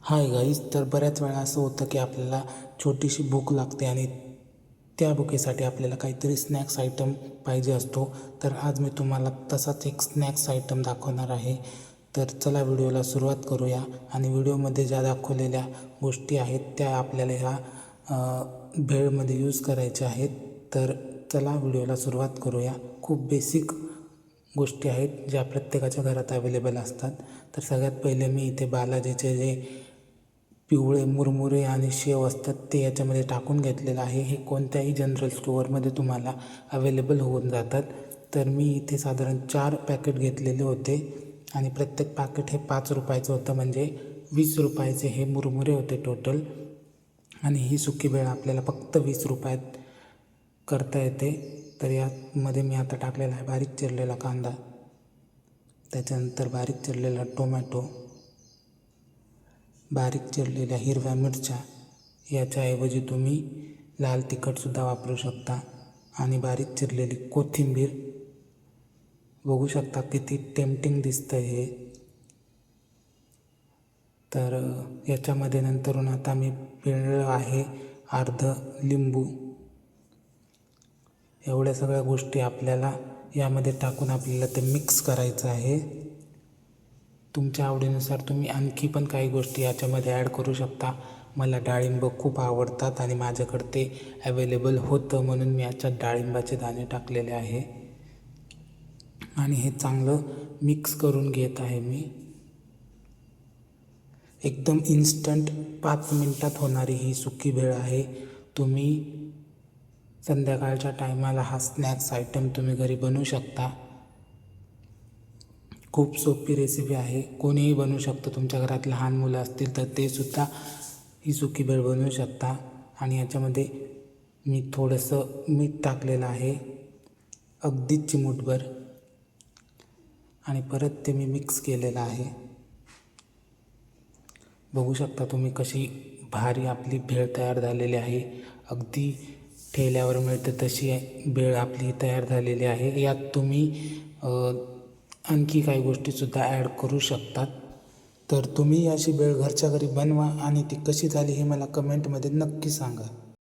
Hi guys, तर बऱ्याच वेळा असं होतं की आपल्याला छोटीशी भूक लागते आणि त्या भुकेसाठी आपल्याला काहीतरी स्नॅक्स आयटम पाहिजे असतो. तर आज मी तुम्हाला तसाच एक स्नॅक्स आयटम दाखवणार आहे. तर चला व्हिडिओला सुरुवात करूया. आणि व्हिडिओमध्ये ज्या दाखवलेल्या गोष्टी आहेत त्या आपल्याला ह्या भेळमध्ये यूज करायच्या आहेत. तर चला व्हिडिओला सुरुवात करूया. खूप बेसिक गोष्टी आहेत ज्या प्रत्येकाच्या घरात अवेलेबल असतात. तर सगळ्यात पहिले मी इथे बालाजीचे जे पिवळे मुरमुरे आणि शेव असतात ते याच्यामध्ये टाकून घेतलेलं आहे. हे कोणत्याही जनरल स्टोअरमध्ये तुम्हाला अवेलेबल होऊन जातात. तर मी इथे साधारण 4 पॅकेट घेतलेले होते आणि प्रत्येक पॅकेट हे 5 रुपयाचं होतं, म्हणजे 20 रुपयाचे हे मुरमुरे होते टोटल. आणि ही सुकी भेळ आपल्याला फक्त 20 रुपयात करता येते. तर यामध्ये मी आता टाकलेला आहे बारीक चिरलेला कांदा, त्याच्यानंतर बारीक चिरलेला टोमॅटो, बारीक चिरलेल्या हिरव्या मिरच्या, याच्याऐवजी तुम्ही लाल तिखटसुद्धा वापरू शकता, आणि बारीक चिरलेली कोथिंबीर. बघू शकता किती टेम्पटिंग दिसतं हे. तर याच्यामध्ये नंतरून आता मी पिळलं आहे अर्ध लिंबू. एवढ्या सगळ्या गोष्टी आपल्याला यामध्ये टाकून आपल्याला ते मिक्स करायचं आहे. तुमच्या आवडीनुसार तुम्ही आणखी पण काही गोष्टी याच्यामध्ये ॲड करू शकता. मला डाळिंब खूप आवडतात आणि माझ्याकडे ते अवेलेबल होतं म्हणून मी याच्यात डाळिंबाचे दाणे टाकलेले आहे. आणि हे चांगलं मिक्स करून घेत आहे मी. एकदम इन्स्टंट 5 मिनटात होणारी ही सुकी भेळ आहे. तुम्ही संध्याकाळच्या टायमाला हा स्नॅक्स आयटम तुम्ही घरी बनवू शकता. खूप सोपी रेसिपी आहे, कोणीही बनवू शकतं. तुमच्या घरात लहान मुलं असतील तर ते सुद्धा ही सुकी भेळ बनवू शकता. आणि याच्यामध्ये मी थोडंसं मीठ टाकलेलं आहे, अगदीच चिमूटभर, आणि परत ते मी मिक्स केलेलं आहे. बघू शकता तुम्ही कशी भारी आपली भेळ तयार झालेली आहे. अगदी ठेल्यावर मिळते तशी भेळ आपली तयार झालेली आहे. यात तुम्ही आणखी काही गोष्टीसुद्धा ॲड करू शकतात. तर तुम्ही अशी भेळ घरच्या घरी बनवा आणि ती कशी झाली हे मला कमेंटमध्ये नक्की सांगा.